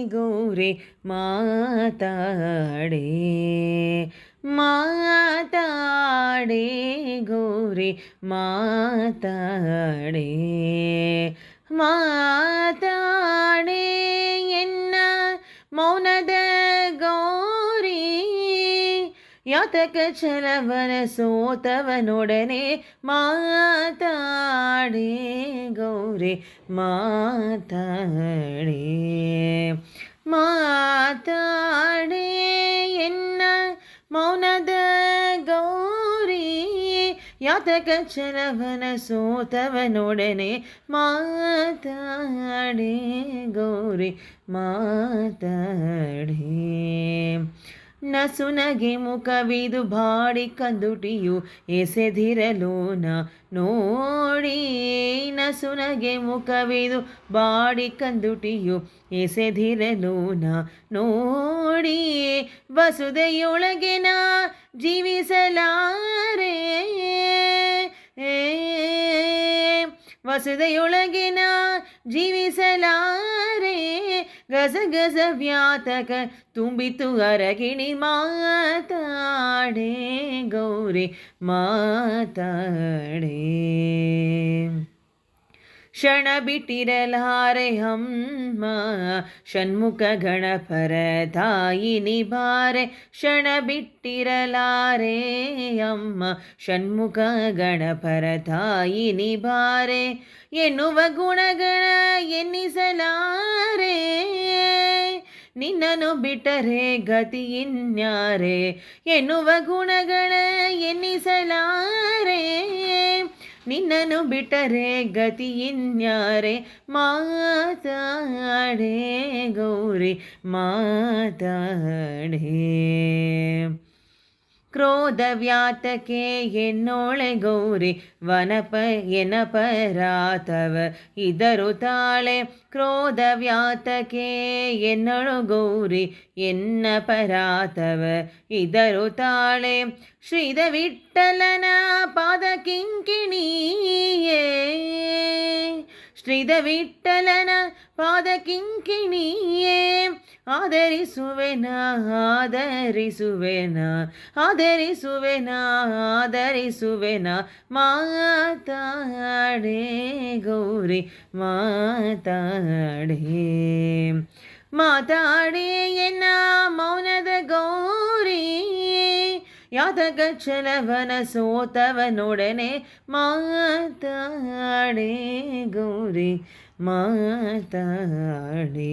ಗೌರಿ ಮಾತಾಡೆ ಮಾತಾಡೆ ಗೌರಿ ಮಾತಾಡೆ ಮಾತಾಡೆ ಎನ್ನ ಮೌನದ ಗೌರಿ ಯಾತಕ ಛಲವನ ಸೋತವನೊಡನೆ ಮಾತಾಡೆ ಗೌರಿ ಮಾತಾಡೆ ಮಾತಾಡೆ ಎನ್ನ ಮೌನದ ಗೌರಿ ಯಾತಕ ಛಲವನ ಸೋತವನೊಡನೆ ಮಾತಾಡೆ ಗೌರಿ ಮಾತಾಡೆ ನಸುನಗೆ ಮುಖವಿದು ಬಾಡಿ ಕಂದುಟಿಯು ಎಸೆದಿರಲೋನ ನೋಡಿ ನಸುನಗೆ ಮುಖವಿದು ಬಾಡಿ ಕಂದುಟಿಯು ಎಸೆದಿರಲೋನ ನೋಡಿ ವಸುದೆಯೊಳಗೆ ನಾ ಜೀವಿಸಲಾರೆ ವಸುದೆಯೊಳಗೆ ನಾ ಜೀವಿಸಲಾರೆ ಗಸಗಸ ವ್ಯಾತಕ ತುಂಬಿತು ಅರಗಿಣಿ ಮಾತಾಡೆ ಗೌರಿ ಮಾತಾಡೆ ಕ್ಷಣ ಬಿಟ್ಟಿರಲಾರೆ ಅಮ್ಮ ಷಣ್ಮುಖ ಗಣಪರ ತಾಯಿನಿ ಬಾರೆ ಕ್ಷಣ ಬಿಟ್ಟಿರಲಾರೆ ಅಮ್ಮ ಷಣ್ಮುಖ ಗಣಪರ ತಾಯಿನಿ ಬಾರೆ ಎನ್ನುವ ಗುಣಗಣ ಎನ್ನಿಸಲಾರೆ ನಿನ್ನನ್ನು ಬಿಟ್ಟರೆ ಗತಿ ಇನ್ಯಾರೆ ಎನ್ನುವ ಗುಣಗಣ ಎನ್ನಿಸಲಾರೆ ನಿನ್ನನ್ನು ಬಿಟ್ಟರೆ ಗತಿ ಇನ್ಯಾರೆ ಮಾತಾಡೆ ಗೌರಿ ಮಾತಾಡೆ ಕ್ರೋಧ ವ್ಯಾತಕೆ ಎನ್ನೋಳೆ ಗೌರಿ ವನಪ ಎನಪರಾತವ ಇದರು ತಾಳೆ ಕ್ರೋಧ ವ್ಯಾತಕೆ ಎನ್ನಳು ಗೌರಿ ಎನ್ನಪರಾತವ ಇದರು ತಾಳೆ ಶ್ರೀದ ವಿಠಲನ ಪಾದ ಕಿಂಕಿಣಿಯೇ ಶ್ರೀದ ವಿಠಲನ ಪಾದ ಕಿಂಕಿಣಿಯೇ ಆದರಿಸುವೆನ ಆದರಿಸುವೆನ ಆದರಿಸುವೆನ ಆದರಿಸುವೆನ ಮಾತಾಡೆ ಗೌರಿ ಮಾತಾಡೆ ಮಾತಾಡೆ ಎನ್ನ ಮೌನದ ಗೌರಿ ಯಾತಕ ಛಲವನ ಸೋತವನೊಡನೆ ಮಾತಾಡೆ ಗೌರಿ ಮಾತಾಡೆ